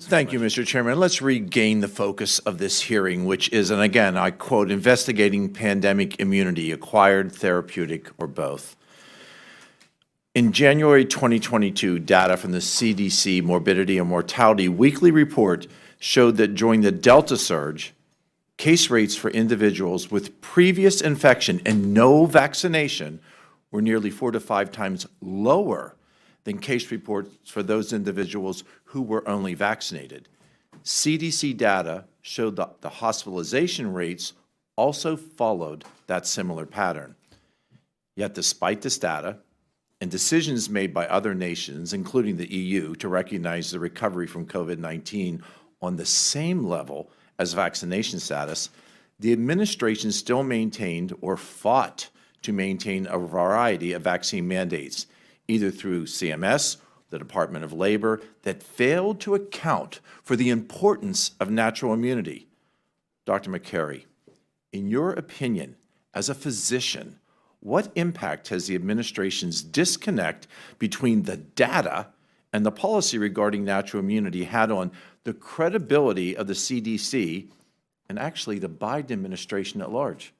Thank you, Mr. Chairman. Let's regain the focus of this hearing, which is, and again, I quote, investigating pandemic immunity, acquired, therapeutic, or both. In January 2022, data from the CDC Morbidity and Mortality Weekly Report showed that during the Delta surge, case rates for individuals with previous infection and no vaccination were nearly 4 to 5 times lower than case reports for those individuals who were only vaccinated. CDC data showed that the hospitalization rates also followed that similar pattern. Yet despite this data, and decisions made by other nations, including the EU, to recognize the recovery from COVID-19 on the same level as vaccination status, the administration still maintained or fought to maintain a variety of vaccine mandates, either through CMS, the Department of Labor, that failed to account for the importance of natural immunity. Dr. McCary, in your opinion, as a physician, what impact has the administration's disconnect between the data and the policy regarding natural immunity had on the credibility of the CDC and actually the Biden administration at large?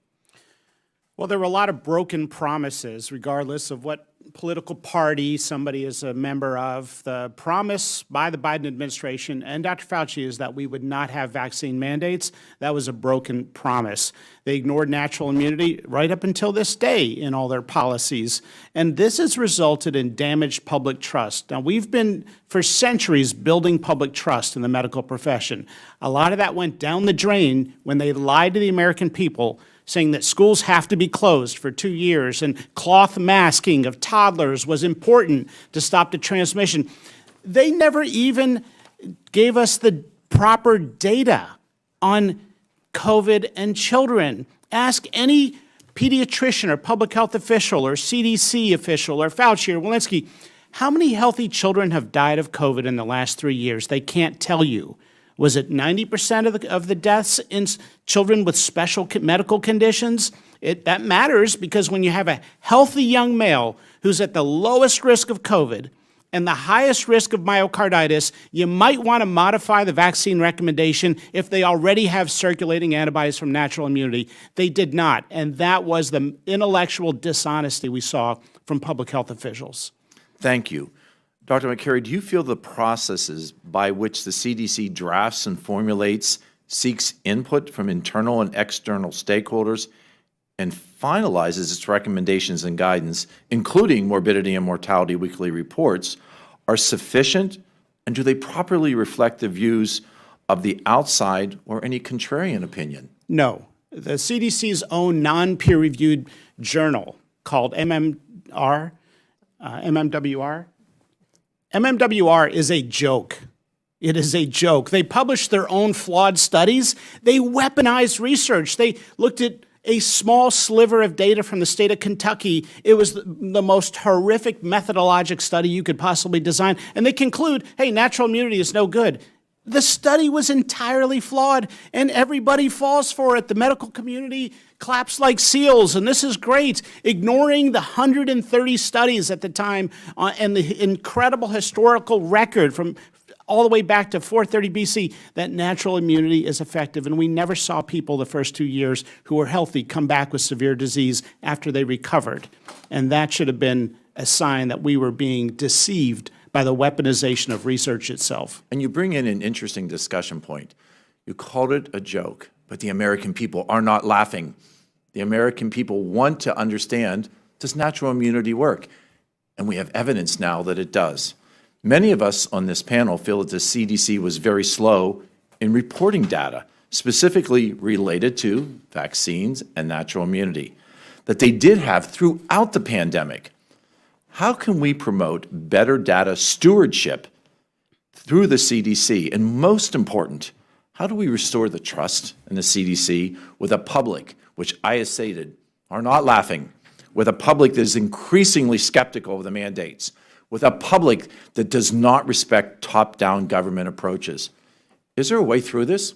Well, there were a lot of broken promises, regardless of what political party somebody is a member of. The promise by the Biden administration and Dr. Fauci is that we would not have vaccine mandates. That was a broken promise. They ignored natural immunity right up until this day in all their policies. And this has resulted in damaged public trust. Now, we've been, for centuries, building public trust in the medical profession. A lot of that went down the drain when they lied to the American people, saying that schools have to be closed for 2 years and cloth masking of toddlers was important to stop the transmission. They never even gave us the proper data on COVID and children. Ask any pediatrician or public health official or CDC official or Fauci or Walensky, how many healthy children have died of COVID in the last 3 years? They can't tell you. Was it 90% of the deaths in children with special medical conditions? That matters because when you have a healthy young male who's at the lowest risk of COVID and the highest risk of myocarditis, you might want to modify the vaccine recommendation if they already have circulating antibodies from natural immunity. They did not, and that was the intellectual dishonesty we saw from public health officials. Thank you. Dr. McCary, do you feel the processes by which the CDC drafts and formulates, seeks input from internal and external stakeholders, and finalizes its recommendations and guidance, including morbidity and mortality weekly reports, are sufficient, and do they properly reflect the views of the outside or any contrarian opinion? No. The CDC's own non-peer-reviewed journal called MMWR is a joke. It is a joke. They published their own flawed studies. They weaponized research. They looked at a small sliver of data from the state of Kentucky. It was the most horrific methodologic study you could possibly design. And they conclude, hey, natural immunity is no good. The study was entirely flawed, and everybody falls for it. The medical community claps like seals, and this is great, ignoring the 130 studies at the time and the incredible historical record from all the way back to 430 BC that natural immunity is effective. And we never saw people the first 2 years who were healthy come back with severe disease after they recovered. And that should have been a sign that we were being deceived by the weaponization of research itself. And you bring in an interesting discussion point. You called it a joke, but the American people are not laughing. The American people want to understand, does natural immunity work? And we have evidence now that it does. Many of us on this panel feel that the CDC was very slow in reporting data, specifically related to vaccines and natural immunity, that they did have throughout the pandemic. How can we promote better data stewardship through the CDC? And most important, how do we restore the trust in the CDC with a public, which I have stated, are not laughing, with a public that is increasingly skeptical of the mandates, with a public that does not respect top-down government approaches? Is there a way through this?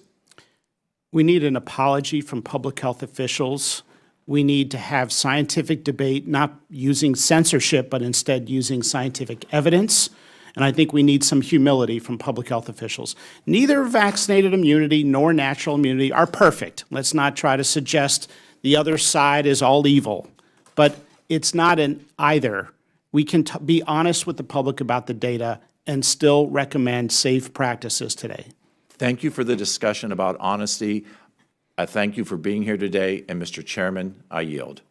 We need an apology from public health officials. We need to have scientific debate, not using censorship, but instead using scientific evidence. And I think we need some humility from public health officials. Neither vaccinated immunity nor natural immunity are perfect. Let's not try to suggest the other side is all evil. But it's not an either. We can be honest with the public about the data and still recommend safe practices today. Thank you for the discussion about honesty. I thank you for being here today, and Mr. Chairman, I yield.